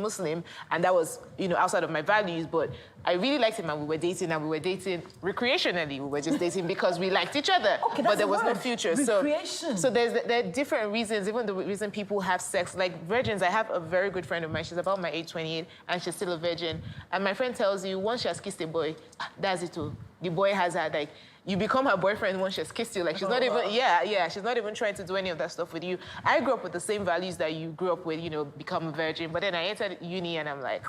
Muslim, and that was, you know, outside of my values, but I really liked him, and we were dating recreationally. We were just dating because we liked each other, okay, but there was no future. Recreation. So there are different reasons, even the reason people have sex, like virgins. I have a very good friend of mine, she's about my age, 28, and she's still a virgin. And my friend tells you, once she has kissed a boy, that's it too. The boy has her, like, you become her boyfriend once she's kissed you. Like, she's not even, she's not even trying to do any of that stuff with you. I grew up with the same values that you grew up with, you know, become a virgin. But then I entered uni and I'm like,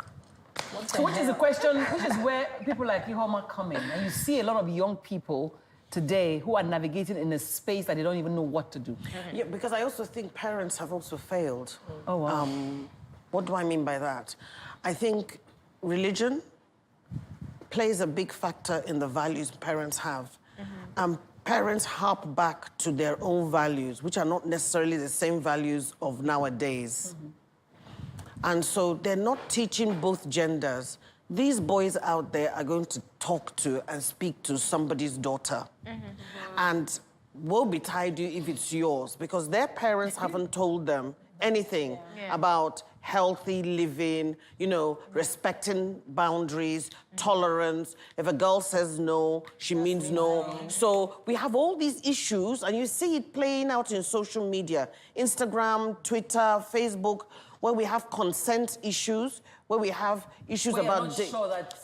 so which is the question, which is where people like Ihoma come in. And you see a lot of young people today who are navigating in a space that they don't even know what to do. Yeah, because I also think parents have also failed. Oh, wow. What do I mean by that? I think religion plays a big factor in the values parents have. Parents harp back to their own values, which are not necessarily the same values of nowadays. And so they're not teaching both genders. These boys out there are going to talk to and speak to somebody's daughter. And woe betide you if it's yours, because their parents haven't told them anything about healthy living, you know, respecting boundaries, tolerance. If a girl says no, she means no. So we have all these issues, and you see it playing out in social media, Instagram, Twitter, Facebook, where we have consent issues, where we have issues about sure that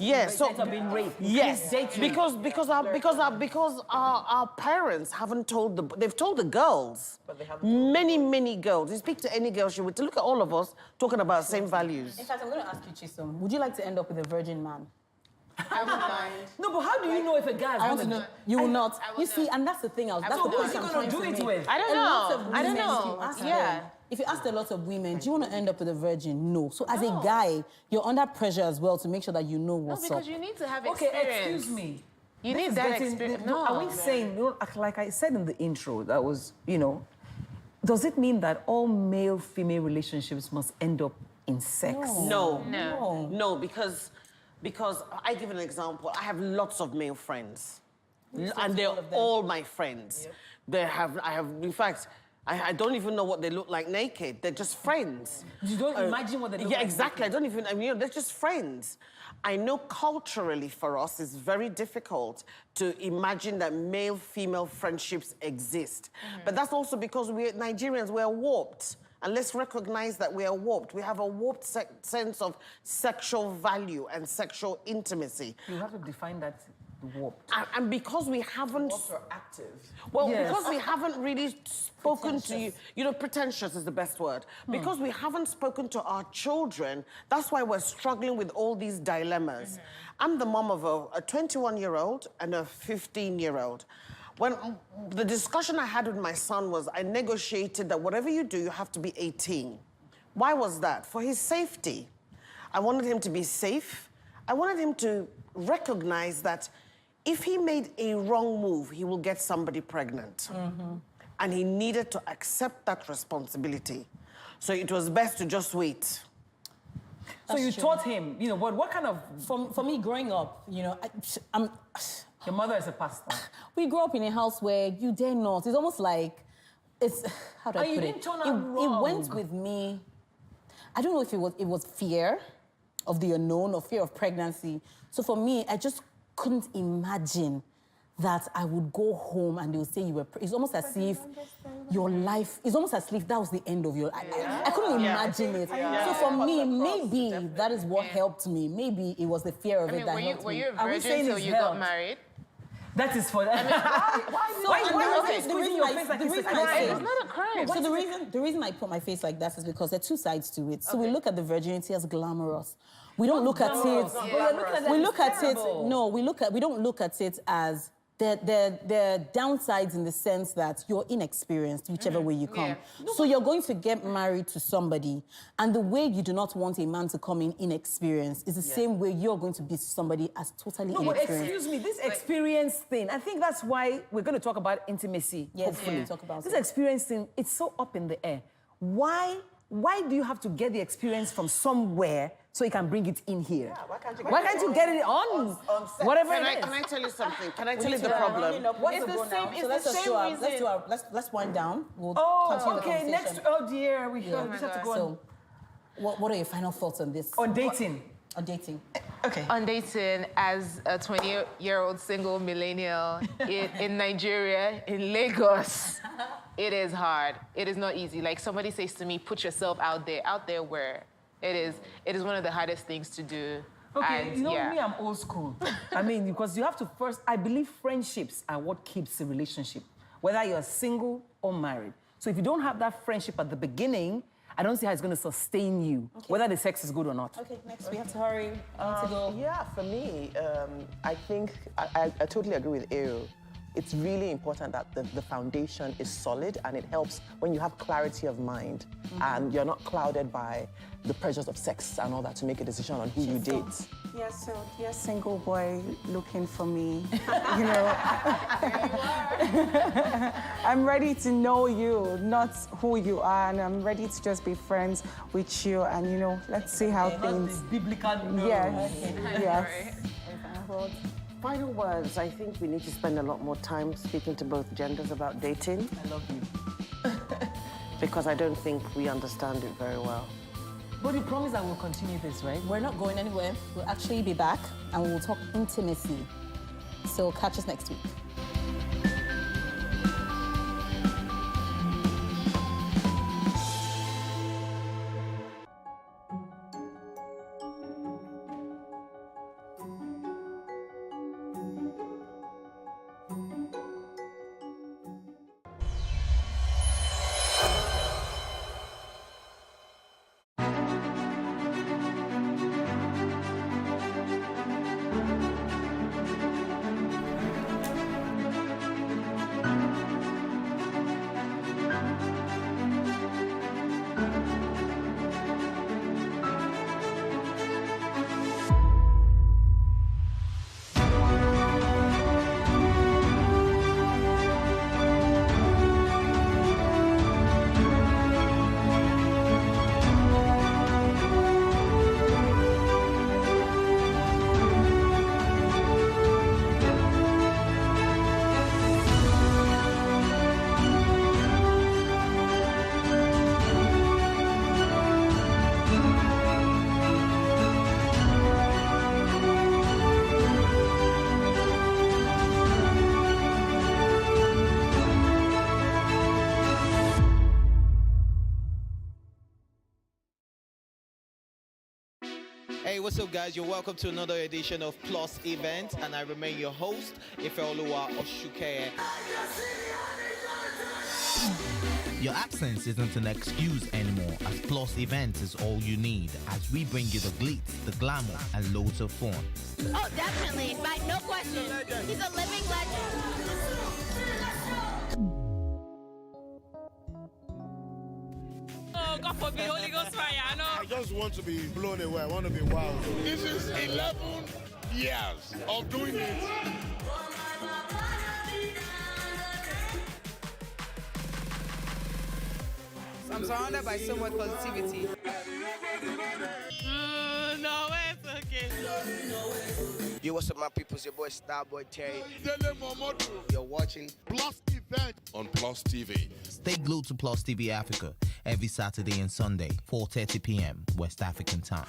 are being raped. Yes, because our parents haven't told they've told the girls, but they haven't many girls. You speak to any girl, she would look at all of us talking about the same values. In fact, I'm going to ask you, Chisom, would you like to end up with a virgin man? I wouldn't mind. No, but how do you know if a guy is I want to know. You will not. You see, and that's the thing. That's the point I'm trying to make. With? I don't know. I don't know. If you ask a lot of women, do you want to end up with a virgin? No. So as a guy, you're under pressure as well to make sure that you know what's up. No, because you need to have experience. Okay, excuse me. You need that experience. No. Are we saying, like I said in the intro, that was, you know, does it mean that all male-female relationships must end up in sex? No, because I give an example. I have lots of male friends, and they're all my friends. In fact, I don't even know what they look like naked. They're just friends. You don't imagine what they look like. Yeah, exactly. I don't even, they're just friends. I know culturally for us, it's very difficult to imagine that male-female friendships exist. But that's also because Nigerians, we're warped. And let's recognize that we are warped. We have a warped sense of sexual value and sexual intimacy. You have to define that warped. And because we haven't... Warped or active? Well, because we haven't really spoken to you... You know, pretentious is the best word. Because we haven't spoken to our children, that's why we're struggling with all these dilemmas. I'm the mom of a 21-year-old and a 15-year-old. When the discussion I had with my son was, I negotiated that whatever you do, you have to be 18. Why was that? For his safety. I wanted him to be safe. I wanted him to recognize that if he made a wrong move, he will get somebody pregnant. And he needed to accept that responsibility. So it was best to just wait. That's you true. taught him, you know, what kind of... For me, growing up, you know, Your mother is a pastor. We grew up in a house where you dare not. It's almost like, how do I put it? You didn't turn out wrong. It went with me. I don't know if it was fear of the unknown or fear of pregnancy. So for me, I just couldn't imagine that I would go home and they would say you were... It's almost as if your life... It's almost as if that was the end of your life. I couldn't imagine it. So for me, maybe that is what helped me. Maybe it was the fear of it that helped me. Were you a virgin until you got married? That is for that. It's not a crime. So the reason I put my face like that is because there are two sides to it. So we look at the virginity as glamorous. We don't look at it. We look at it. No, we don't look at it as the downsides in the sense that you're inexperienced, whichever way you come. So you're going to get married to somebody, and the way you do not want a man to come in inexperienced is the same way you're going to be somebody as totally inexperienced. But excuse me, this experience thing, I think that's why we're going to talk about intimacy, hopefully. Talk about this it. experience thing, it's so up in the air. Why do you have to get the experience from somewhere so you can bring it in here? Yeah, why can't you get it on whatever it is? Can I tell you something? Can I tell you the problem? It's the same reason. Let's wind down. We'll continue the conversation. Next, oh dear, we have to go on. What are your final thoughts on this? On dating. On dating. Okay. On dating, as a 20-year-old single millennial in Nigeria, in Lagos, it is hard. It is not easy. Like somebody says to me, put yourself out there where it is one of the hardest things to do. Okay, And, you know yeah. me, I'm old school. I mean, because you have to first, I believe friendships are what keeps a relationship, whether you're single or married. So if you don't have that friendship at the beginning, I don't see how it's going to sustain you, whether the sex is good or not. Okay, next we have to hurry. We need to go. Yeah, for me, I think I totally agree with Aero. It's really important that the foundation is solid, and it helps when you have clarity of mind and you're not clouded by the pressures of sex and all that to make a decision on who you date. Yeah, so dear single boy looking for me, you know. I'm ready to know you, not who you are, and I'm ready to just be friends with you, and you know, let's see how things. Biblical no. Yes, yes. Final words. I think we need to spend a lot more time speaking to both genders about dating. I love you. Because I don't think we understand it very well. But you promise that we'll continue this, right? We're not going anywhere. We'll actually be back and we'll talk intimacy. So catch us next week. Hey, what's up, guys? You're welcome to another edition of Plus Event, and I remain your host, Ifeoluwa Oshukeye. Your absence isn't an excuse anymore, as Plus Events is all you need, as we bring you the glitz, the glamour, and loads of fun. Oh, definitely. Like, no question. He's a living legend. Oh, God forbid, Holy Ghost fire, I know. I just want to be blown away. I want to be wild. This is 11 years of doing it. I'm surrounded by so much positivity. No, it's okay. Yo, what's up, my people? It's your boy Starboy Terry. You're watching Plus Event on Plus TV. Stay glued to Plus TV Africa every Saturday and Sunday, 4:30 p.m. West African time.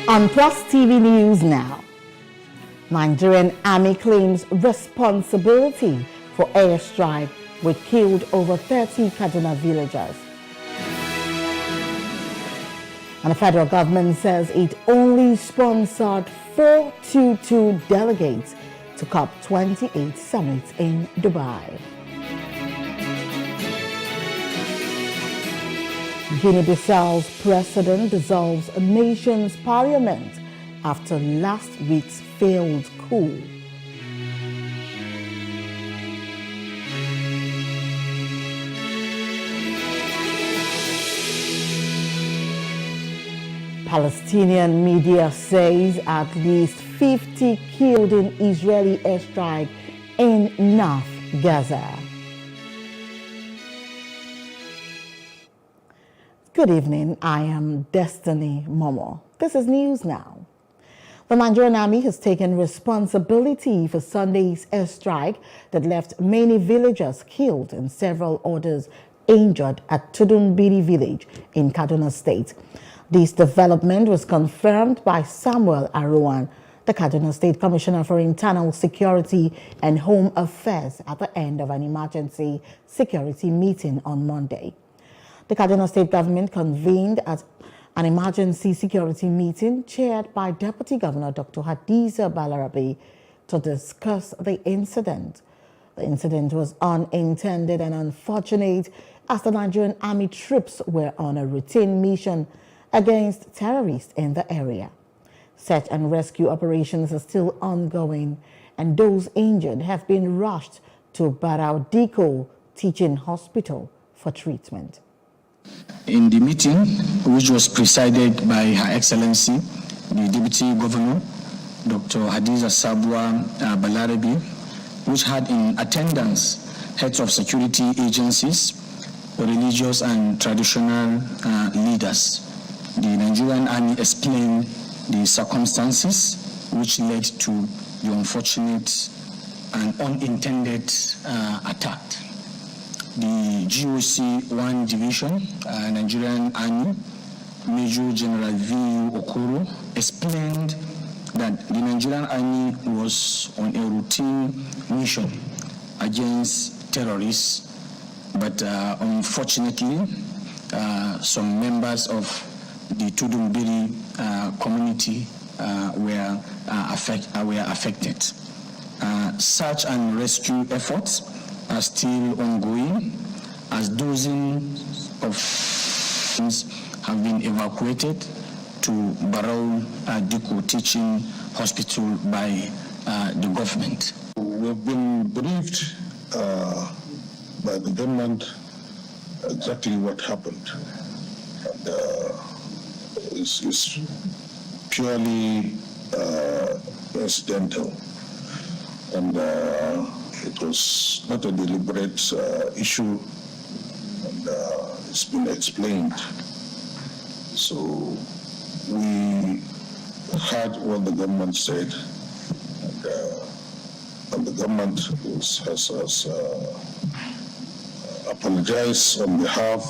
On Plus TV News now, Nigerian Army claims responsibility for airstrike which killed over 30 Kaduna villagers. And the federal government says it only sponsored 422 delegates to COP28 summit in Dubai. Guinea-Bissau's president dissolves a nation's parliament after last week's failed coup. Palestinian media says at least 50 killed in Israeli airstrike in North Gaza. Good evening, I am Destiny Momo. This is News Now. The Nigerian Army has taken responsibility for Sunday's airstrike that left many villagers killed and several others injured at Tudunbiri village in Kaduna State. This development was confirmed by Samuel Aruwan, the Kaduna State Commissioner for Internal Security and Home Affairs, at the end of an emergency security meeting on Monday. The Kaduna State government convened at an emergency security meeting chaired by Deputy Governor Dr. Hadiza Balarabe to discuss the incident. The incident was unintended and unfortunate as the Nigerian Army troops were on a routine mission against terrorists in the area. Search and rescue operations are still ongoing, and those injured have been rushed to Barau Diko Teaching Hospital for treatment. In the meeting, which was presided by Her Excellency, the Deputy Governor, Dr. Hadiza Sabwa Balarabe, which had in attendance heads of security agencies, religious and traditional leaders, the Nigerian Army explained the circumstances which led to the unfortunate and unintended attack. The GOC 1 Division, Nigerian Army, Major General V.U. Okoro, explained that the Nigerian Army was on a routine mission against terrorists, but unfortunately, some members of the Tudunbiri community were affected. Search and rescue efforts are still ongoing, as dozens of have been evacuated to Barau Diko Teaching Hospital by the government. We've been briefed by the government exactly what happened. And, it's purely incidental. And it was not a deliberate issue, and it's been explained. So we heard what the government said, and the government has apologized on behalf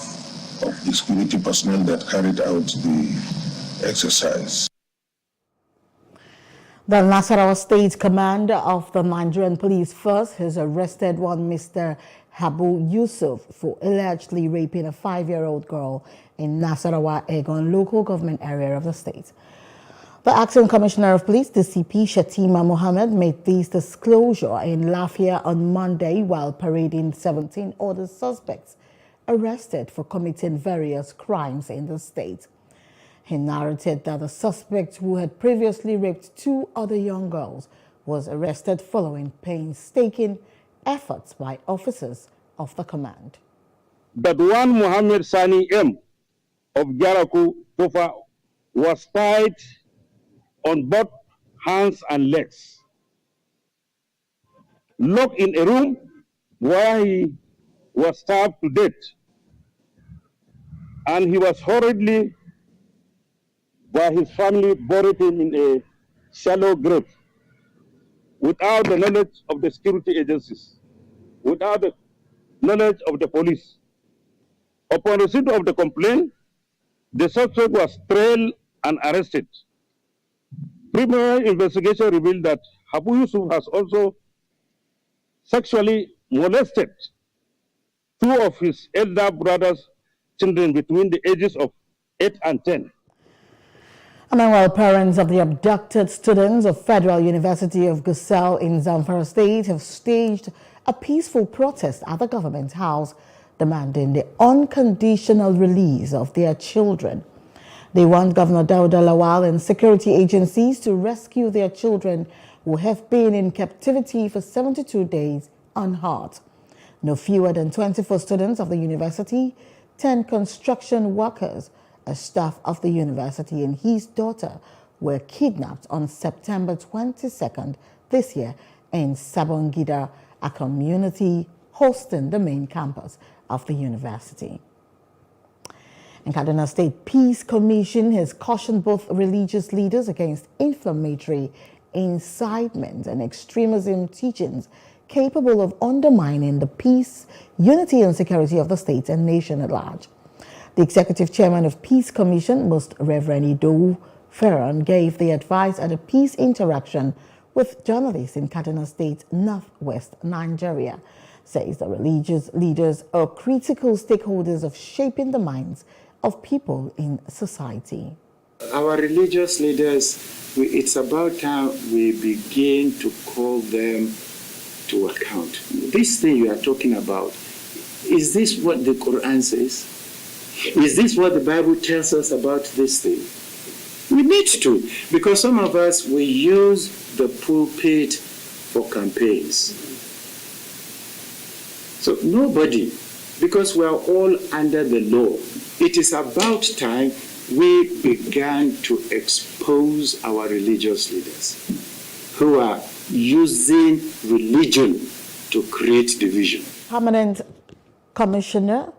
of the security personnel that carried out the exercise. The Nasarawa State Commander of the Nigerian Police Force has arrested one Mr. Habu Yusuf for allegedly raping a 5-year-old girl in Nasarawa Egon local government area of the state. The acting commissioner of police, DCP Shatima Mohammed, made this disclosure in Lafia on Monday while parading 17 other suspects arrested for committing various crimes in the state. He narrated that the suspect, who had previously raped 2 other young girls, was arrested following painstaking efforts by officers of the command. That one Muhammad Sani M. of Gyaraku, Tofa, was tied on both hands and legs, locked in a room where he was starved to death, and he was hurriedly, where his family buried him in a shallow grave without the knowledge of the security agencies, without the knowledge of the police. Upon receipt of the complaint, the suspect was trailed and arrested preliminary investigation revealed that Abu Yusuf has also sexually molested two of his elder brother's children between the ages of 8 and 10. And meanwhile, parents of the abducted students of Federal University of Gusau in Zamfara State have staged a peaceful protest at the government house demanding the unconditional release of their children. They want Governor Dauda Lawal and security agencies to rescue their children who have been in captivity for 72 days unhurt. No fewer than 24 students of the university, 10 construction workers, a staff of the university and his daughter were kidnapped on September 22nd this year in Sabongida, a community hosting the main campus of the university. And Kaduna State Peace Commission has cautioned both religious leaders against inflammatory incitement and extremism teachings capable of undermining the peace, unity and security of the state and nation at large. The executive chairman of Peace Commission, Most Reverend Idowu Ferron, gave the advice at a peace interaction with journalists in Kaduna State, northwest Nigeria. Says the religious leaders are critical stakeholders of shaping the minds of people in society. Our religious leaders, it's about time we begin to call them to account. This thing you are talking about, is this what the Quran says? Is this what the Bible tells us about this thing? We need to, because some of us, we use the pulpit for campaigns. So nobody, because we are all under the law, it is about time we began to expose our religious leaders who are using religion to create division. Permanent Commissioner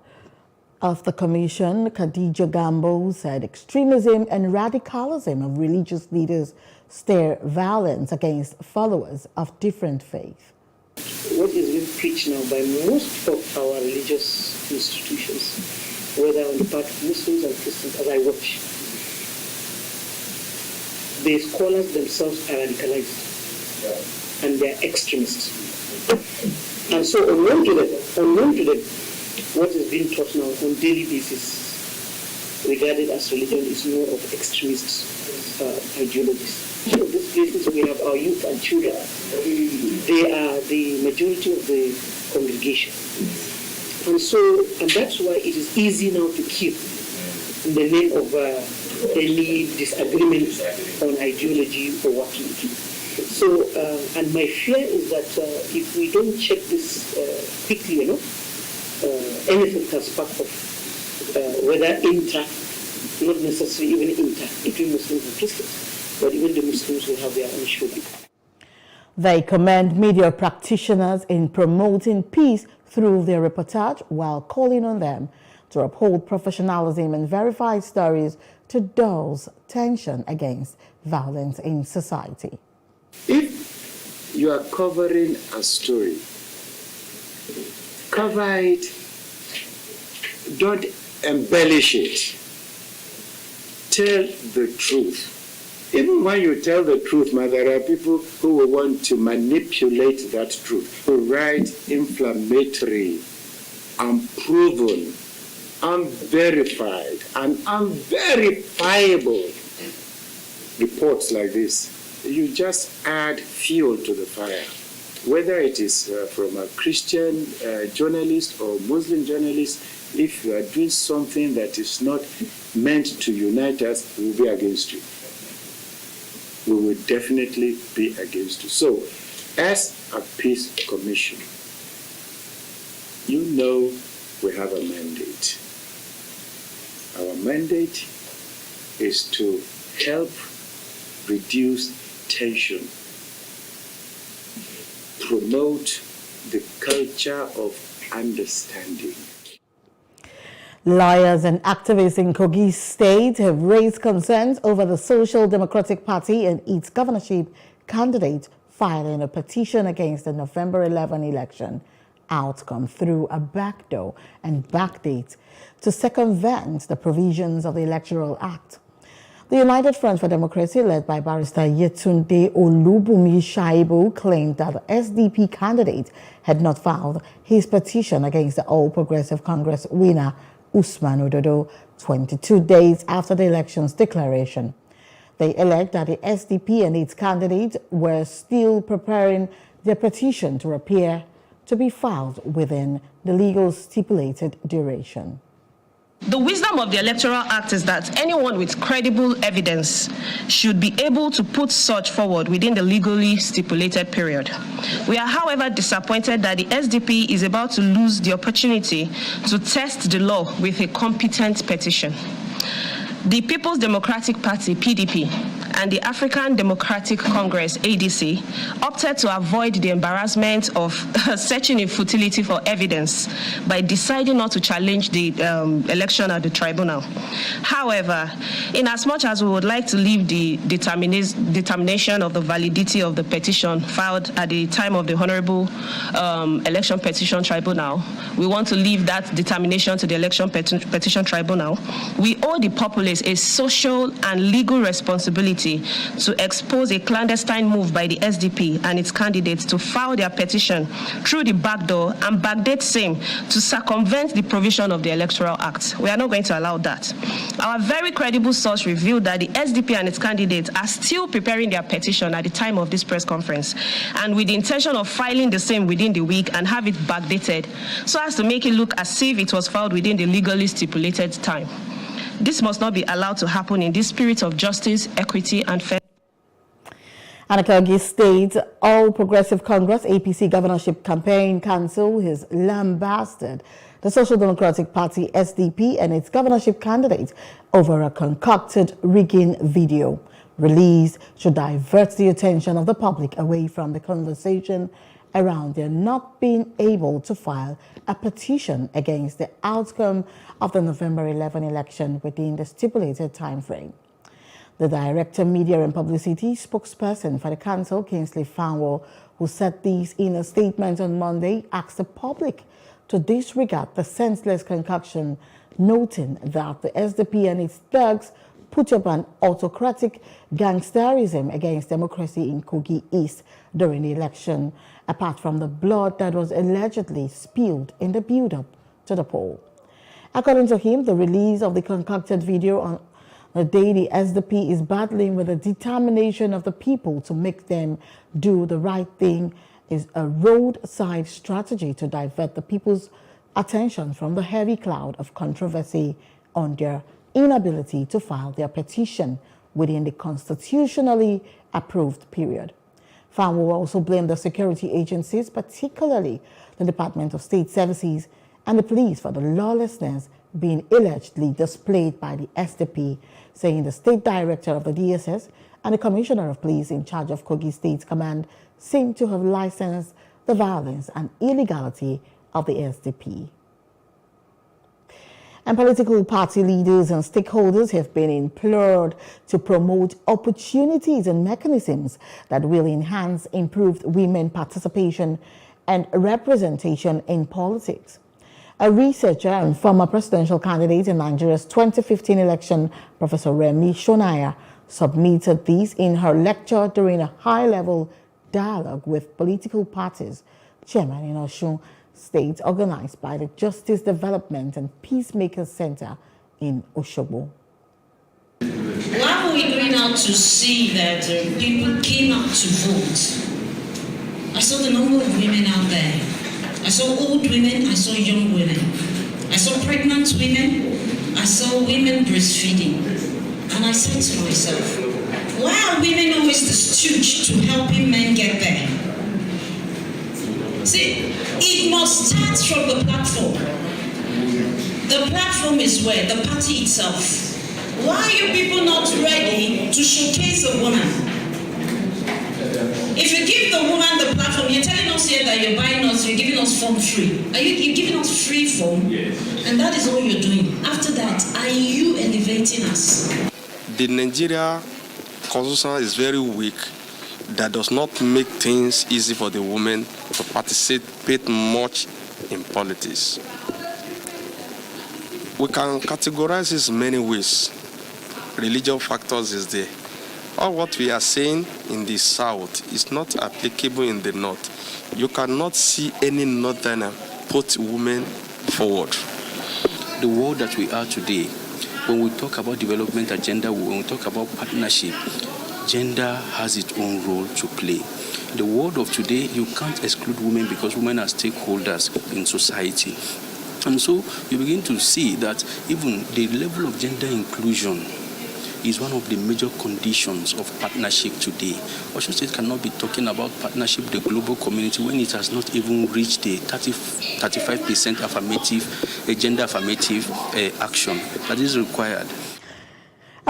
of the Commission, Khadija Gambo, said extremism and radicalism of religious leaders stir violence against followers of different faiths. What is being preached now by most of our religious institutions, whether on the part of Muslims and Christians, as I watch, the scholars themselves are radicalized and they are extremists. And so unknown to them, what is being taught now on a daily basis regarded as religion is more of extremist ideologies. So these places we have our youth and children. They are the majority of the congregation. And that's why it is easy now to keep in the name of any disagreement on ideology or whatnot. So, and my fear is that if we don't check this quickly, anything can spark off, whether not necessarily even between Muslims and Christians, but even the Muslims will have their own showing. They commend media practitioners in promoting peace through their reportage while calling on them to uphold professionalism and verify stories to dull tension against violence in society. If you are covering a story, cover it, don't embellish it. Tell the truth. Even when you tell the truth, there are people who will want to manipulate that truth, who write inflammatory, unproven, unverified, and unverifiable reports like this. You just add fuel to the fire. Whether it is from a Christian journalist or Muslim journalist, if you are doing something that is not meant to unite us, we will be against you. We will definitely be against you. So, as a peace commission, you know we have a mandate. Our mandate is to help reduce tension, promote the culture of understanding. Lawyers and activists in Kogi State have raised concerns over the Social Democratic Party and its governorship candidate filing a petition against the November 11 election outcome through a backdoor and backdate to circumvent the provisions of the Electoral Act. The United Front for Democracy, led by Barrister Yetunde Olubunmi Shaibu, claimed that the SDP candidate had not filed his petition against the All Progressive Congress winner, Usman Ododo, 22 days after the election's declaration. They alleged that the SDP and its candidates were still preparing their petition to appear to be filed within the legal stipulated duration. The wisdom of the Electoral Act is that anyone with credible evidence should be able to put such forward within the legally stipulated period. We are, however, disappointed that the SDP is about to lose the opportunity to test the law with a competent petition. The People's Democratic Party, PDP, and the African Democratic Congress, ADC, opted to avoid the embarrassment of searching in futility for evidence by deciding not to challenge the election at the tribunal. However, in as much as we would like to leave the determination of the validity of the petition filed at the time of the Honorable Election Petition Tribunal, we want to leave that determination to the Election Petition Tribunal. We owe the populace a social and legal responsibility to expose a clandestine move by the SDP and its candidates to file their petition through the back door and backdate same to circumvent the provision of the Electoral Act. We are not going to allow that. Our very credible source revealed that the SDP and its candidates are still preparing their petition at the time of this press conference, and with the intention of filing the same within the week and have it backdated so as to make it look as if it was filed within the legally stipulated time. This must not be allowed to happen in this spirit of justice, equity, and fairness. And Kogi State All Progressive Congress APC Governorship Campaign Council has lambasted the Social Democratic Party SDP and its governorship candidate over a concocted rigging video released to divert the attention of the public away from the conversation around their not being able to file a petition against the outcome of the November 11 election within the stipulated time frame. The Director Media and Publicity spokesperson for the council, Kingsley Fanwo, who said this in a statement on Monday, asked the public to disregard the senseless concoction, noting that the SDP and its thugs put up an autocratic gangsterism against democracy in Kogi East during the election, apart from the blood that was allegedly spilled in the build-up to the poll. According to him, the release of the concocted video on the day the SDP is battling with the determination of the people to make them do the right thing is a roadside strategy to divert the people's attention from the heavy cloud of controversy on their inability to file their petition within the constitutionally approved period. Fanwo also blamed the security agencies, particularly the Department of State Services and the police, for the lawlessness being allegedly displayed by the SDP, saying the state director of the DSS and the commissioner of police in charge of Kogi State's command seem to have licensed the violence and illegality of the SDP. And political party leaders and stakeholders have been implored to promote opportunities and mechanisms that will enhance improved women participation and representation in politics. A researcher and former presidential candidate in Nigeria's 2015 election, Professor Remi Shonaya, submitted these in her lecture during a high-level dialogue with political parties, chairman in Osun State, organized by the Justice Development and Peacemakers Center in Osogbo. Why are we going out to see that people came out to vote? I saw the number of women out there. I saw old women, I saw young women. I saw pregnant women, I saw women breastfeeding. And I said to myself, why are women always the stooge to helping men get there? See, it must start from the platform. The platform is where? The party itself. Why are you people not ready to showcase a woman? If you give the woman the platform, you're telling us here that you're buying us, you're giving us form free. Are you're giving us free form? Yes. And that is all you're doing. After that, are you elevating us? The Nigeria constitution is very weak. That does not make things easy for the women to participate much in politics. We can categorize this in many ways. religious factors is there. All what we are saying in the south is not applicable in the north. You cannot see any northerner put women forward. The world that we are today, when we talk about development agenda, when we talk about partnership, gender has its own role to play. The world of today, you can't exclude women because women are stakeholders in society. And so you begin to see that even the level of gender inclusion is one of the major conditions of partnership today. Osun State cannot be talking about partnership with the global community when it has not even reached the 35% affirmative, gender affirmative action that is required.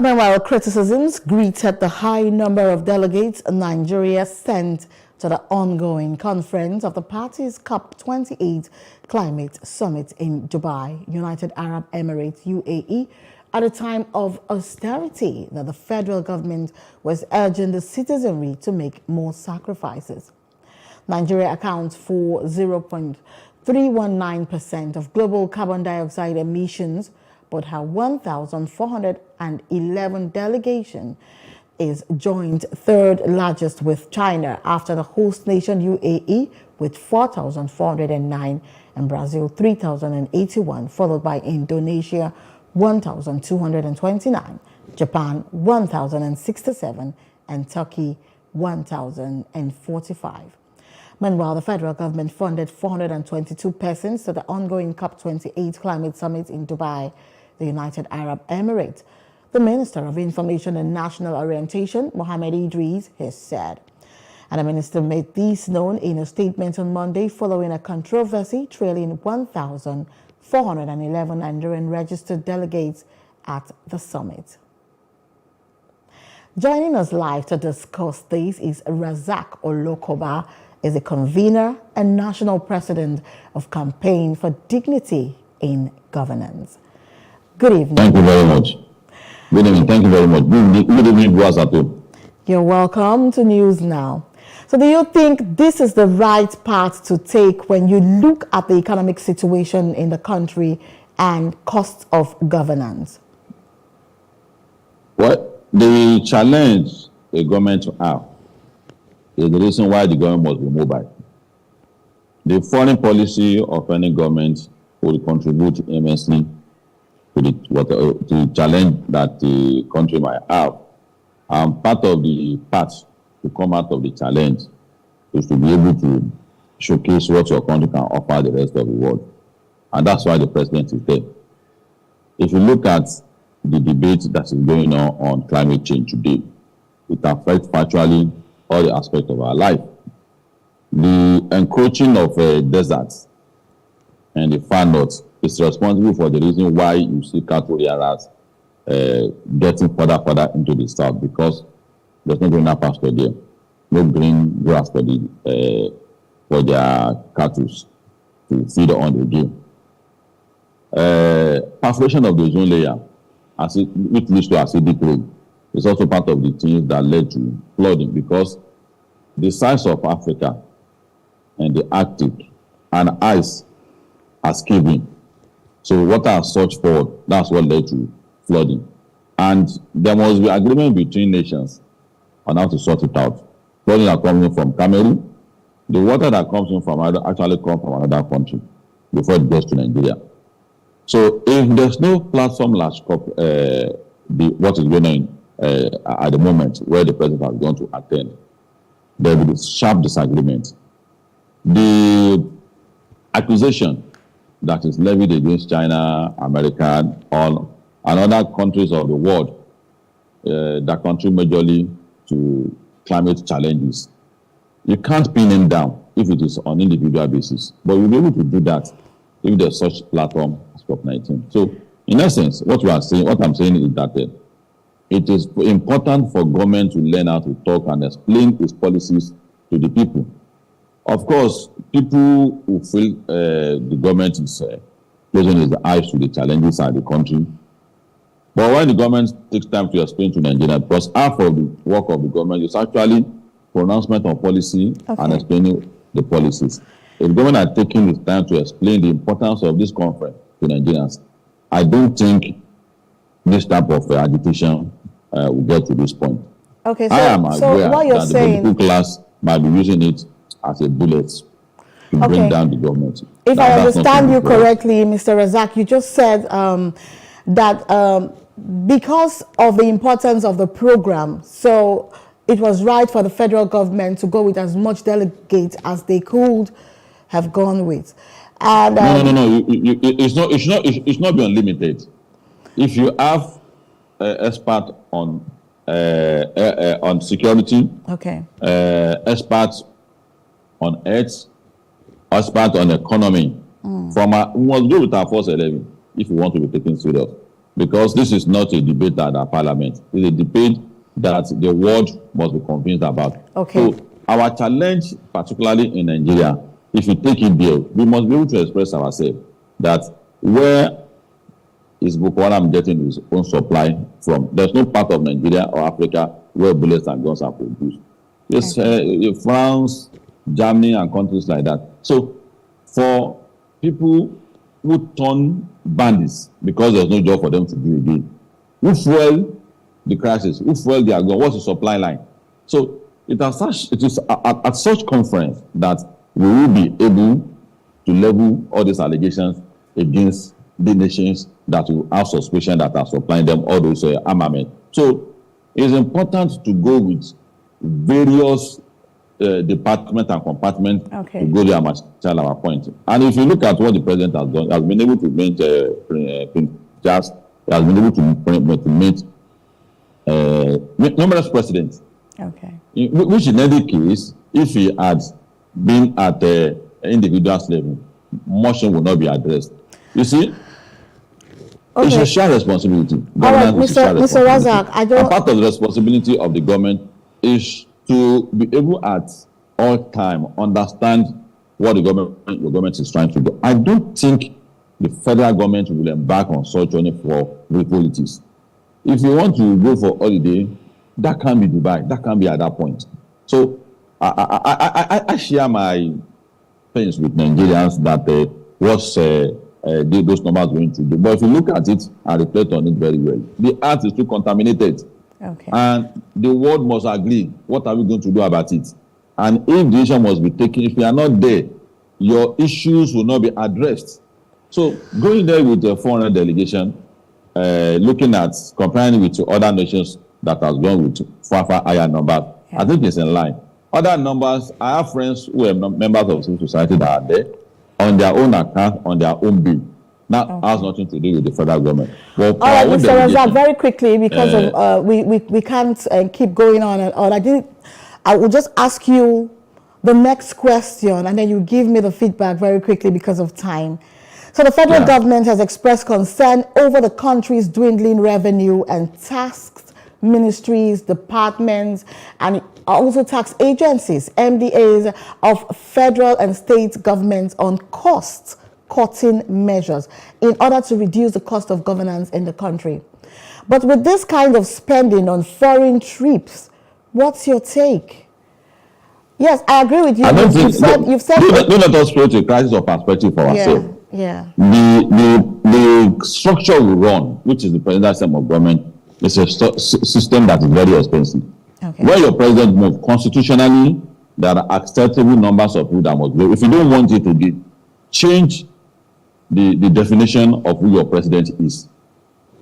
Meanwhile, criticisms greeted the high number of delegates Nigeria sent to the ongoing conference of the party's COP28 Climate Summit in Dubai, United Arab Emirates, UAE, at a time of austerity that the federal government was urging the citizenry to make more sacrifices. Nigeria accounts for 0.319% of global carbon dioxide emissions, but her 1,411 delegation is joint third largest with China after the host nation UAE with 4,409 and Brazil 3,081, followed by Indonesia 1,229, Japan 1,067, and Turkey 1,045. Meanwhile, the federal government funded 422 persons to the ongoing COP28 Climate Summit in Dubai, the United Arab Emirates. The Minister of Information and National Orientation, Mohammed Idris, has said. And the minister made this known in a statement on Monday following a controversy trailing 1,411 Nigerian registered delegates at the summit. Joining us live to discuss this is Razak Olokoba, is a convener and national president of Campaign for Dignity in Governance. Good evening. Thank you very much. Good evening. Thank you very much. Good evening, viewers at home. You're welcome to News Now. So do you think this is the right path to take when you look at the economic situation in the country and costs of governance? Well, the challenge the government to have is the reason why the government must be mobile. The foreign policy of any government will contribute immensely to the challenge that the country might have. And part of the path to come out of the challenge is to be able to showcase what your country can offer the rest of the world. And that's why the president is there. If you look at the debate that is going on climate change today, it affects virtually all the aspects of our life. The encroaching of deserts and the far north is responsible for the reason why you see cattle areas getting further into the south, because there's no greener pasture there, no green grass for their cattle to feed on the game. Perforation of the ozone layer, which leads to acidic rain, is also part of the things that led to flooding, because the size of Africa and the Arctic and ice has caved in. So water has surged forward. That's what led to flooding. And there must be agreement between nations on how to sort it out. Flooding that comes in from Cameroon, the water that comes in from actually comes from another country before it gets to Nigeria. So if there's no platform like what is going on at the moment where the president has gone to attend, there will be sharp disagreement. The accusation that is levied against China, America, and other countries of the world that contribute majorly to climate challenges, you can't pin them down if it is on individual basis. But you'll be able to do that if there's such platform as COP19. So, in essence, what I'm saying is that it is important for government to learn how to talk and explain its policies to the people. Of course, people who feel the government is closing its eyes to the challenges of the country. But when the government takes time to explain to Nigeria, because half of the work of the government is actually pronouncement of policy and explaining the policies. If the government are taking its time to explain the importance of this conference to Nigerians, I don't think this type of agitation we get to this point. Okay, I am aware what you're that saying, the political class might be using it as a bullet to bring down the government. If I understand you correctly, Mr. Razak, you just said that because of the importance of the program, so it was right for the federal government to go with as much delegates as they could have gone with. And no. It's not be unlimited. If you have expert on security, okay, experts on health, expert on economy. We must go with our first 11 if we want to be taken serious. Because this is not a debate at our parliament. It's a debate that the world must be convinced about. Okay. So our challenge, particularly in Nigeria, if you take it there, we must be able to express ourselves that where is Boko Haram getting his own supply from? There's no part of Nigeria or Africa where bullets and guns are produced. It's France, Germany, and countries like that. So for people who turn bandits because there's no job for them to do again, who fuel the crisis, who fuel their gun, what's the supply line? So it is at such conference that we will be able to level all these allegations against the nations that will have suspicion that are supplying them all those armament. So it's important to go with various department and compartment to go there and tell our point. And if you look at what the president has done, he has been able to meet numerous presidents. Okay. Which in any case, if he had been at the individual's level, motion will not be addressed. You see, it's a shared responsibility. All right, Mr. Razak, and part of the responsibility of the government is to be able at all time understand what the government is trying to do. I don't think the federal government will embark on such journey for politics. If you want to go for holiday, that can be Dubai. That can be at that point. So I share my pains with Nigerians that those numbers going to do. But if you look at it and reflect on it very well, the earth is too contaminated. Okay. And the world must agree. What are we going to do about it? And if decision must be taken, if we are not there, your issues will not be addressed. So going there with a foreign delegation, looking at comparing with other nations that has gone with far higher numbers, I think it's in line. Other numbers, I have friends who are members of civil society that are there on their own account, on their own bill. That has nothing to do with the federal government. Well, all right, Mr. Razak, very quickly, because we can't keep going on and on. I will just ask you the next question, and then you give me the feedback very quickly because of time. So the federal government has expressed concern over the country's dwindling revenue and tasked ministries, departments, and also tax agencies, MDAs of federal and state governments on cost-cutting measures in order to reduce the cost of governance in the country. But with this kind of spending on foreign trips, what's your take? Yes, I agree with you. You've said do let us create a crisis of perspective for ourselves. Yeah. The structure we run, which is the presidential system of government, is a system that is very expensive. Okay. When your president moves constitutionally, there are acceptable numbers of people that must go. If you don't want it to be, change the definition of who your president is.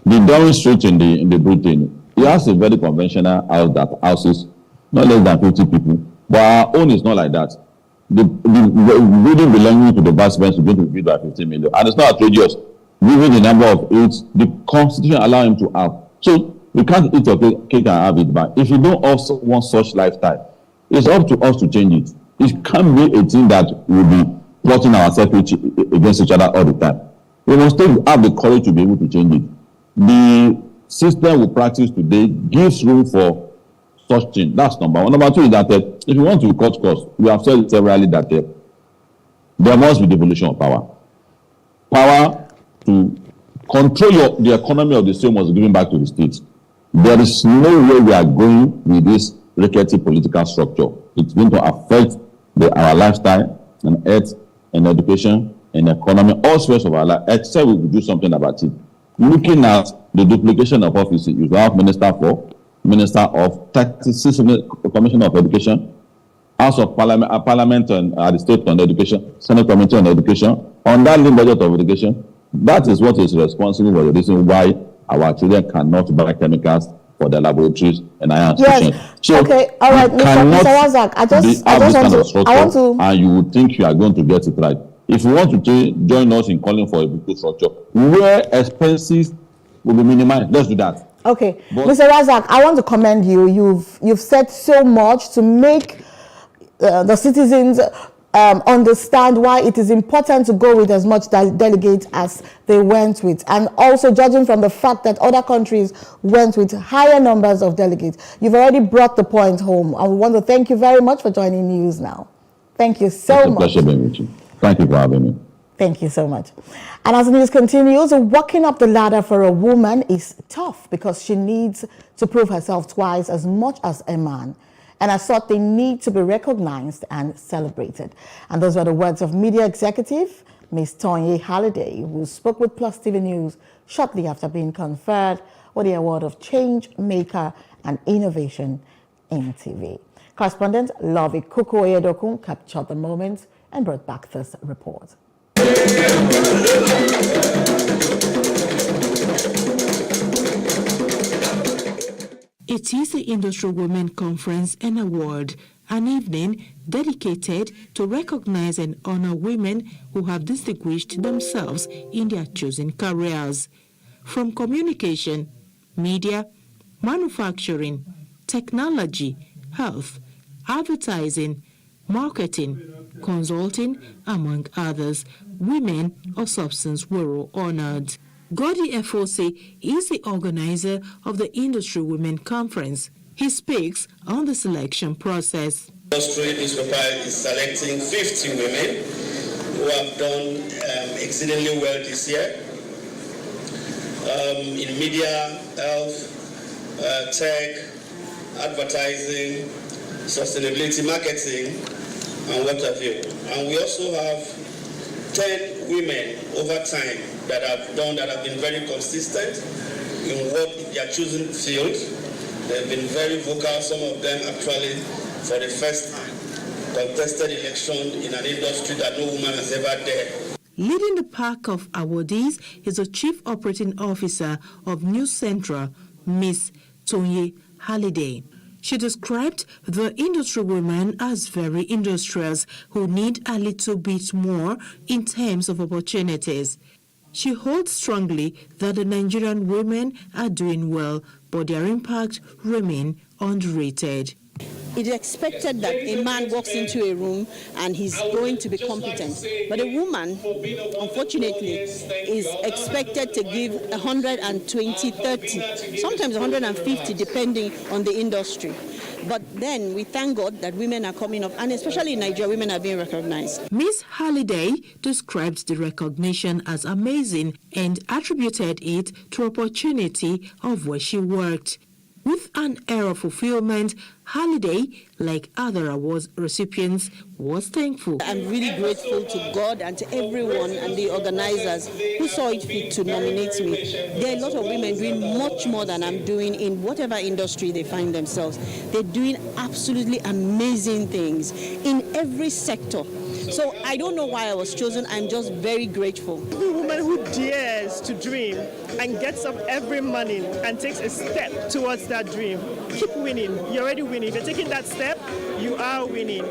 The Downing Street in the Britain, it has a very conventional house that houses not less than 50 people, but our own is not like that. The building belonging to the vice president is going to be built by 15 million, and it's not outrageous. Given the number of aides, the constitution allows him to have. So we can't eat your cake and have it back. If you don't also want such lifestyle, it's up to us to change it. It can't be a thing that will be plotting ourselves against each other all the time. We must have the courage to be able to change it. The system we practice today gives room for such thing. That's number one. Number two is that if you want to cut costs, we have said severally that there must be devolution of power. Power to control the economy of the state must be given back to the state. There is no way we are going with this rickety political structure. It's going to affect our lifestyle and health and education and economy, all spheres of our life, except we will do something about it. Looking at the duplication of offices, you have minister for Minister of 36 Commissioner of Education, House of Parliament and the State on Education, Senate Committee on Education, on that budget of education. That is what is responsible for the reason why our children cannot buy chemicals for their laboratories and higher institutions. Yes. So okay. All right, Mr. Razak. I just want to. And you would think you are going to get it right. If you want to join us in calling for a good structure, where expenses will be minimized, let's do that. Okay, but, Mr. Razak, I want to commend you. You've said so much to make the citizens understand why it is important to go with as much delegates as they went with, and also judging from the fact that other countries went with higher numbers of delegates. You've already brought the point home. I want to thank you very much for joining News Now. Thank you so much. It's a pleasure being with you. Thank you for having me. Thank you so much. And as the news continues, walking up the ladder for a woman is tough because she needs to prove herself twice as much as a man. And as such, they need to be recognized and celebrated. And those were the words of media executive, Ms. Tonye Halliday, who spoke with Plus TV News shortly after being conferred with the award of Change Maker and Innovation in TV. Correspondent Lovie Kuku-Oyedokun captured the moment and brought back this report. It is the Industry Women Conference and Award, an evening dedicated to recognize and honor women who have distinguished themselves in their chosen careers. From communication, media, manufacturing, technology, health, advertising, marketing, consulting, among others, women of substance were honored. Godi Efosi is the organizer of the Industry Women Conference. He speaks on the selection process. Industry newspaper is selecting 50 women who have done exceedingly well this year in media, health, tech, advertising, sustainability marketing, and what have you. And we also have 10 women over time that have been very consistent in what their chosen field. They've been very vocal. Some of them actually, for the first time, contested election in an industry that no woman has ever dared. Leading the pack of awardees is the Chief Operating Officer of News Central, Ms. Tonye Halliday. She described the industry women as very industrious who need a little bit more in terms of opportunities. She holds strongly that the Nigerian women are doing well, but their impact remain underrated. It is expected that a man walks into a room and he's going to be competent. But a woman, unfortunately, is expected to give 120, 30, sometimes 150, depending on the industry. But then we thank God that women are coming up, and especially in Nigeria, women are being recognized. Ms. Halliday described the recognition as amazing and attributed it to opportunity of where she worked. With an air of fulfillment, Halliday, like other awards recipients, was thankful. I'm really grateful to God and to everyone and the organizers who saw it fit to nominate me. There are a lot of women doing much more than I'm doing in whatever industry they find themselves. They're doing absolutely amazing things in every sector. So I don't know why I was chosen. I'm just very grateful. Every woman who dares to dream and gets up every morning and takes a step towards that dream, keep winning. You're already winning. If you're taking that step, you are winning.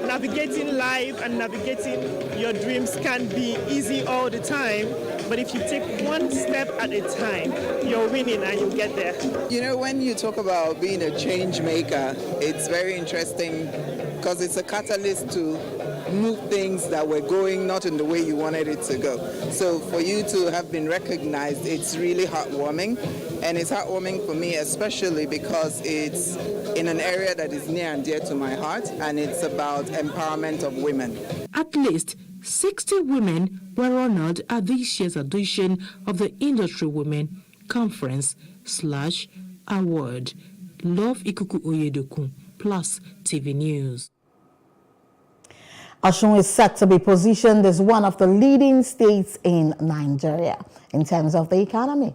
Navigating life and navigating your dreams can be easy all the time, but if you take one step at a time, you're winning and you'll get there. You know, when you talk about being a change maker, it's very interesting because it's a catalyst to move things that were going not in the way you wanted it to go. So for you to have been recognized, it's really heartwarming. And it's heartwarming for me, especially because it's in an area that is near and dear to my heart, and it's about empowerment of women. At least 60 women were honored at this year's edition of the Industry Women Conference/Award. Love Ikuku-Oyedokun, Plus TV News. Osun is set to be positioned as one of the leading states in Nigeria in terms of the economy.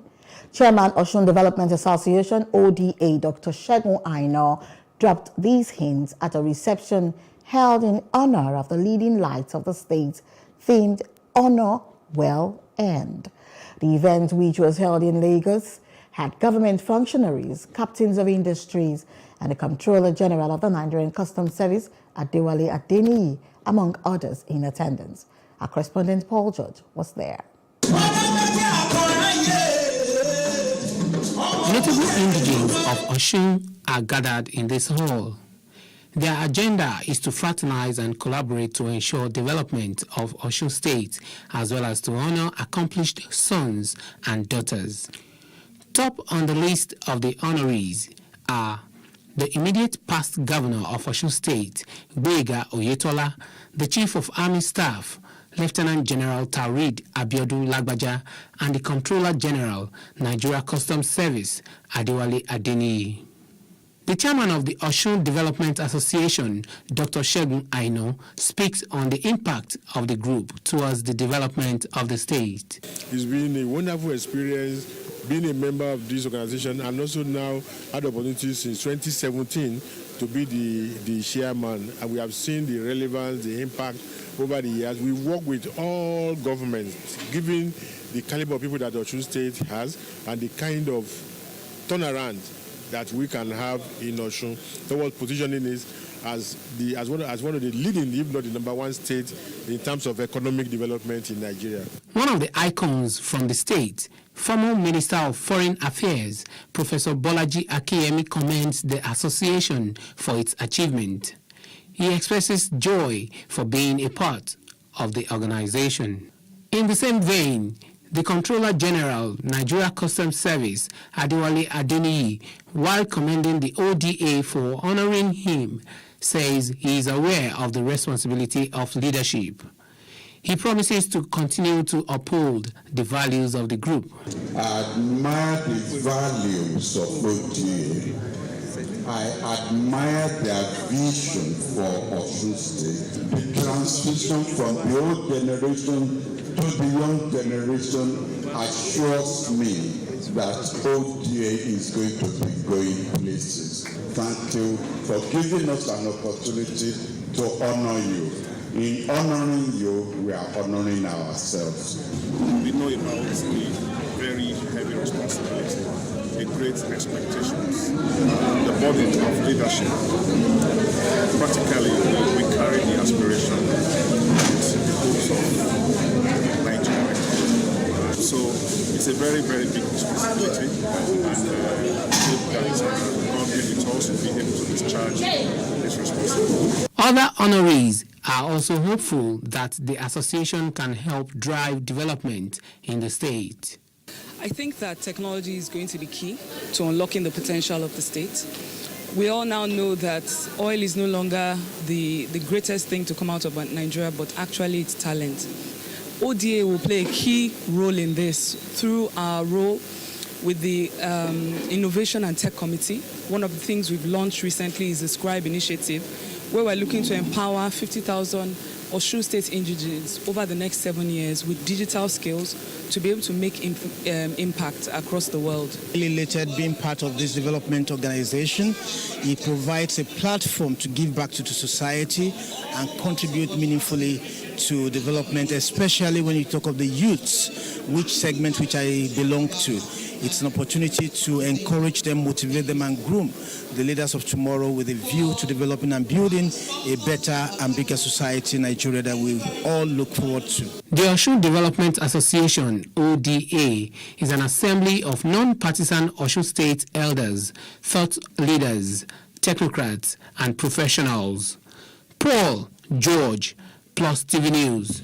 Chairman Osun Development Association, ODA, Dr. Segun Aino, dropped these hints at a reception held in honor of the leading lights of the state, themed Honor Well Earned. The event, which was held in Lagos, had government functionaries, captains of industries, and the Comptroller General of the Nigerian Customs Service, Adewale Adeniyi, among others, in attendance. Our correspondent Paul George was there. Notable indigents of Osun are gathered in this hall. Their agenda is to fraternize and collaborate to ensure development of Osun State, as well as to honor accomplished sons and daughters. Top on the list of the honorees are the immediate past governor of Osun State, Gboyega Oyetola, the Chief of Army Staff, Lieutenant General Taurid Abiodun Lagbaja, and the Comptroller General, Nigeria Customs Service, Adewale Adeniyi. The chairman of the Osun Development Association, Dr. Segun Aino, speaks on the impact of the group towards the development of the state. It's been a wonderful experience being a member of this organization, and also now had the opportunity since 2017 to be the chairman, and we have seen the relevance, the impact over the years. We work with all governments, given the caliber of people that the Osun State has and the kind of turnaround that we can have in Osun. Towards positioning is as one of the leading, if not the number one state in terms of economic development in Nigeria. One of the icons from the state, former Minister of Foreign Affairs, Professor Bolaji Akiyemi, commends the association for its achievement. He expresses joy for being a part of the organization. In the same vein, the Comptroller General, Nigeria Customs Service, Adewale Adeniyi, while commending the ODA for honoring him, says he is aware of the responsibility of leadership. He promises to continue to uphold the values of the group. I admire the values of ODA. I admire their vision for Osun State. The transition from the old generation to the young generation assures me that ODA is going to be going places. Thank you for giving us an opportunity to honor you. In honoring you, we are honoring ourselves. We know about the very heavy responsibility, the great expectations, the burden of leadership. Practically, we carry the aspiration and the hopes of Nigeria. So it's a very, very big responsibility, and hope that God will it also be able to discharge this responsibility. Other honorees are also hopeful that the association can help drive development in the state. I think that technology is going to be key to unlocking the potential of the state. We all now know that oil is no longer the greatest thing to come out of Nigeria, but actually it's talent. ODA will play a key role in this through our role with the Innovation and Tech Committee. One of the things we've launched recently is the Scribe Initiative, where we're looking to empower 50,000 Osun State indigenes over the next 7 years with digital skills to be able to make impact across the world. Elated being part of this development organization, it provides a platform to give back to the society and contribute meaningfully to development, especially when you talk of the youths, which segment which I belong to. It's an opportunity to encourage them, motivate them, and groom the leaders of tomorrow with a view to developing and building a better and bigger society in Nigeria that we all look forward to. The Osun Development Association, ODA, is an assembly of non-partisan Osun State elders, thought leaders, technocrats, and professionals. Paul George, Plus TV News.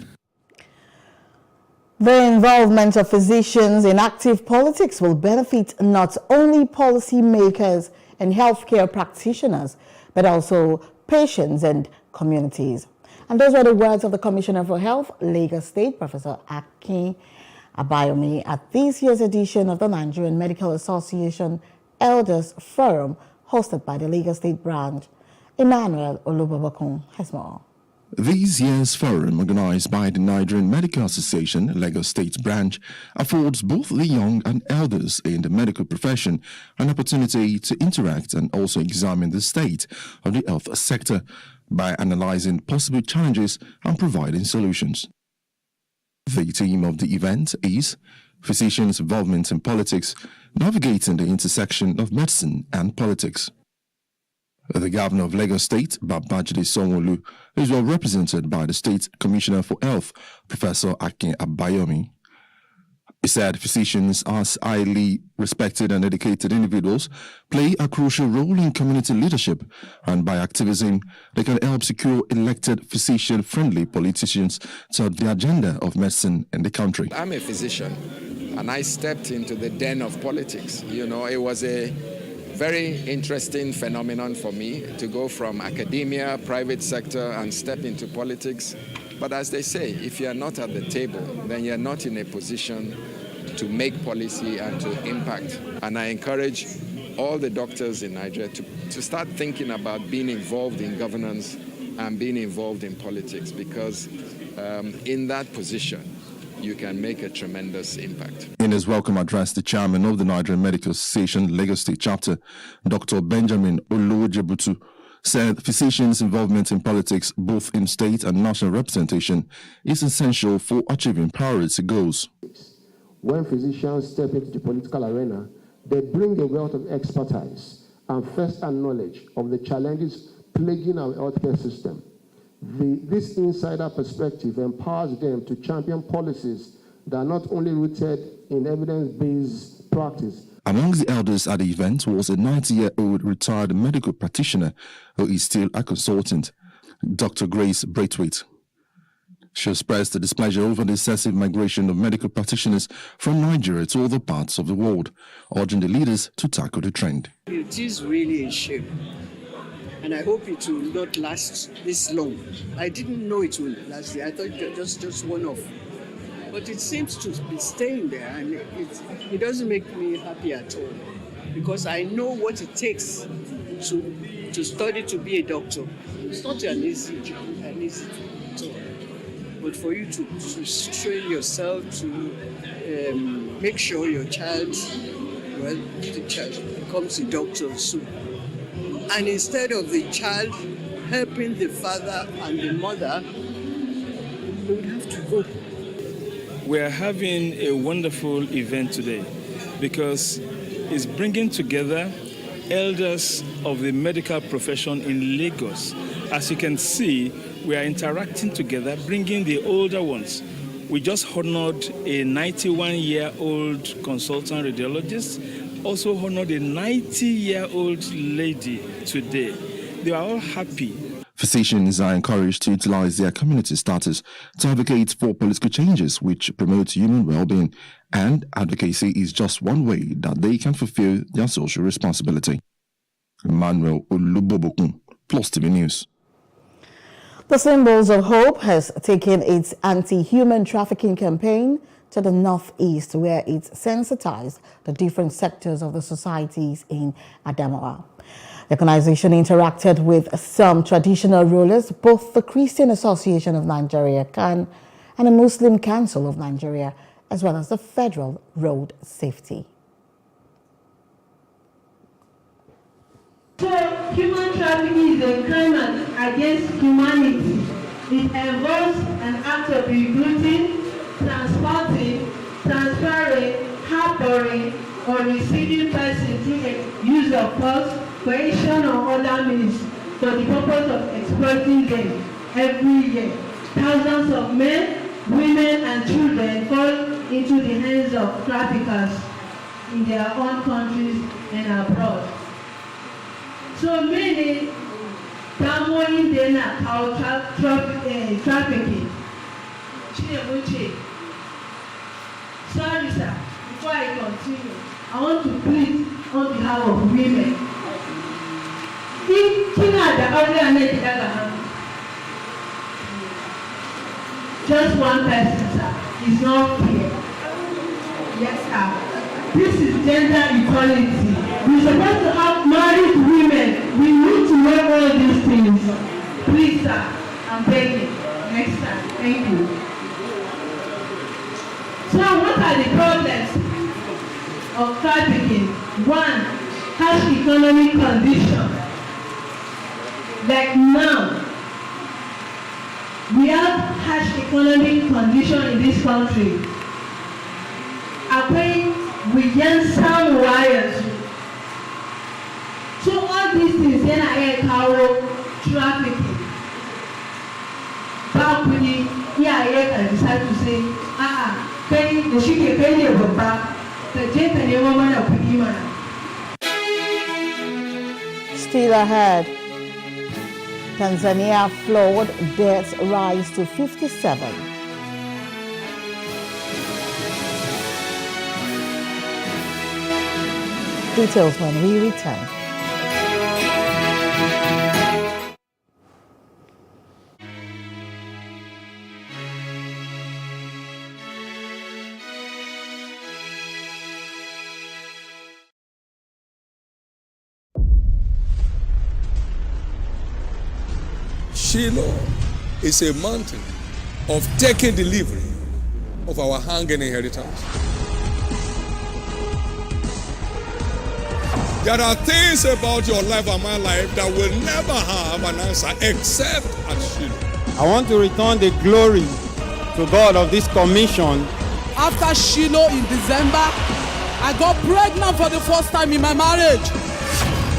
The involvement of physicians in active politics will benefit not only policymakers and healthcare practitioners, but also patients and communities. And those were the words of the Commissioner for Health, Lagos State, Professor Akin Abayomi, at this year's edition of the Nigerian Medical Association Elders Forum, hosted by the Lagos State branch. Emmanuel Olubabakun has more. This year's forum, organized by the Nigerian Medical Association, Lagos State Branch, affords both the young and elders in the medical profession an opportunity to interact and also examine the state of the health sector by analyzing possible challenges and providing solutions. The theme of the event is Physicians' Involvement in Politics, Navigating the Intersection of Medicine and Politics. The Governor of Lagos State, Babajide Sanwo-Olu, is well represented by the State Commissioner for Health, Professor Akin Abayomi. He said physicians, as highly respected and educated individuals, play a crucial role in community leadership, and by activism, they can help secure elected physician-friendly politicians to the agenda of medicine in the country. I'm a physician, and I stepped into the den of politics. You know, it was a very interesting phenomenon for me to go from academia, private sector, and step into politics. But as they say, if you're not at the table, then you're not in a position to make policy and to impact. And I encourage all the doctors in Nigeria to start thinking about being involved in governance and being involved in politics, because in that position, you can make a tremendous impact. In his welcome address, the chairman of the Nigerian Medical Association Lagos State Chapter, Dr. Benjamin Olojebutu, said physicians' involvement in politics, both in state and national representation, is essential for achieving priority goals. When physicians step into the political arena, they bring a wealth of expertise and first-hand knowledge of the challenges plaguing our healthcare system. This insider perspective empowers them to champion policies that are not only rooted in evidence-based practice. Among the elders at the event was a 90-year-old retired medical practitioner who is still a consultant, Dr. Grace Braithwaite. She expressed displeasure over the excessive migration of medical practitioners from Nigeria to other parts of the world, urging the leaders to tackle the trend. It is really a shame, and I hope it will not last this long. I didn't know it would last. I thought it was just one-off. But it seems to be staying there, and it doesn't make me happy at all, because I know what it takes to study to be a doctor. It's not an easy job, but for you to train yourself to make sure your child, the child becomes a doctor soon. And instead of the child helping the father and the mother, they would have to go. We are having a wonderful event today because it's bringing together elders of the medical profession in Lagos. As you can see, we are interacting together, bringing the older ones. We just honored a 91-year-old consultant radiologist, also honored a 90-year-old lady today. They are all happy. Physicians are encouraged to utilize their community status to advocate for political changes which promote human well-being, and advocacy is just one way that they can fulfill their social responsibility. Emmanuel Olubobokun, Plus TV News. The Symbols of Hope has taken its anti-human trafficking campaign to the Northeast, where it's sensitized the different sectors of the societies in Adamawa. The organization interacted with some traditional rulers, both the Christian Association of Nigeria, CAN, and the Muslim Council of Nigeria, as well as the Federal Road Safety. So, human trafficking is a crime against humanity. It involves an act of recruiting, transporting, transferring, harboring, or receiving persons through the use of force, coercion, or other means for the purpose of exploiting them. Every year, thousands of men, women, and children fall into the hands of traffickers in their own countries and abroad. So many Damoyin Dena trafficking. Sorry, sir. Before I continue, I want to plead on behalf of women. Just one person, sir, is not fair. Yes, sir. This is gender equality. We're supposed to have married women. We need to know all these things. Please, sir, I'm begging. Next time. Thank you. So what are the problems of trafficking? One, harsh economic condition. Like now, we have harsh economic condition in this country. Akwai wuyan samun wayarsu. So all these things yana iya kawo trafficking. Ba kuɗi iyaye can decide to say, a'a, kai da shi ke kai ne babba, ka je ka nemo mana kuɗi mana. Still ahead, Tanzania flood deaths rise to 57. Details when we return. Shiloh is a mountain of taking delivery of our hanging inheritance. There are things about your life and my life that will never have an answer except at Shiloh. I want to return the glory to God of this commission. After Shiloh in December, I got pregnant for the first time in my marriage.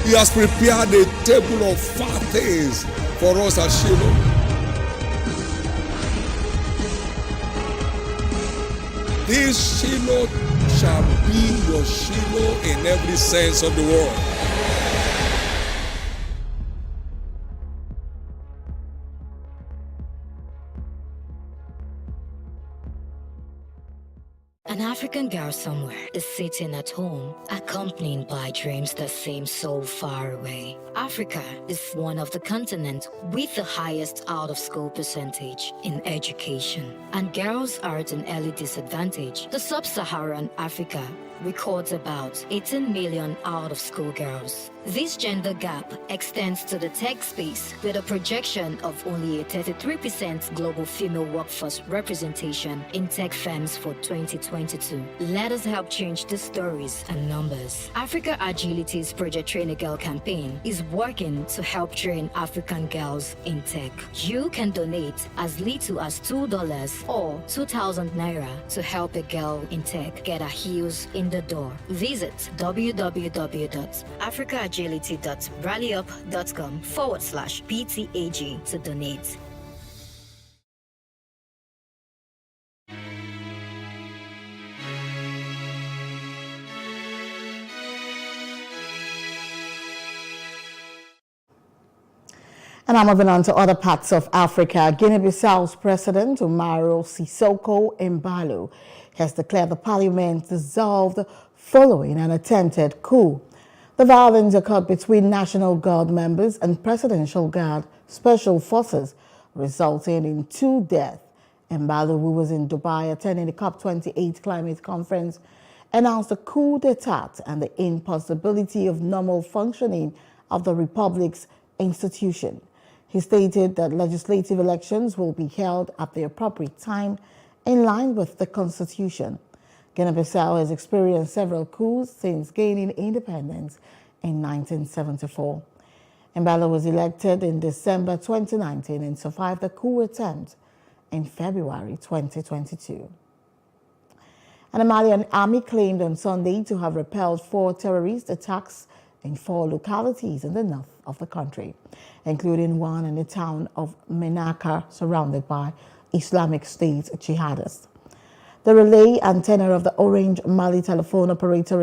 He has prepared a table of fat things for us at Shiloh. This Shiloh shall be your Shiloh in every sense of the word. An African girl somewhere is sitting at home, accompanied by dreams that seem so far away. Africa is one of the continents with the highest out-of-school percentage in education, and girls are at an early disadvantage. The sub-Saharan Africa records about 18 million out-of-school girls. This gender gap extends to the tech space with a projection of only a 33% global female workforce representation in tech firms for 2022. Let us help change the stories and numbers. Africa Agility's Project Train a Girl campaign is working to help train African girls in tech. You can donate as little as $2 or 2,000 Naira to help a girl in tech get her heels in the door. Visit www.africaagility.rallyup.com/PTAG to donate. And I'm moving on to other parts of Africa. Guinea-Bissau's President Umaro Sissoco Embalo has declared the parliament dissolved following an attempted coup. The violence occurred between National Guard members and Presidential Guard Special Forces, resulting in 2 deaths. Embalo, who was in Dubai attending the COP28 climate conference, announced a coup d'etat and the impossibility of normal functioning of the republic's institution. He stated that legislative elections will be held at the appropriate time in line with the constitution. Guinea-Bissau has experienced several coups since gaining independence in 1974. Embalo was elected in December 2019 and survived the coup attempt in February 2022. And the Malian army claimed on Sunday to have repelled 4 terrorist attacks in 4 localities in the north of the country, including one in the town of Menaka, surrounded by Islamic State jihadists. The relay antenna of the Orange Mali telephone operator in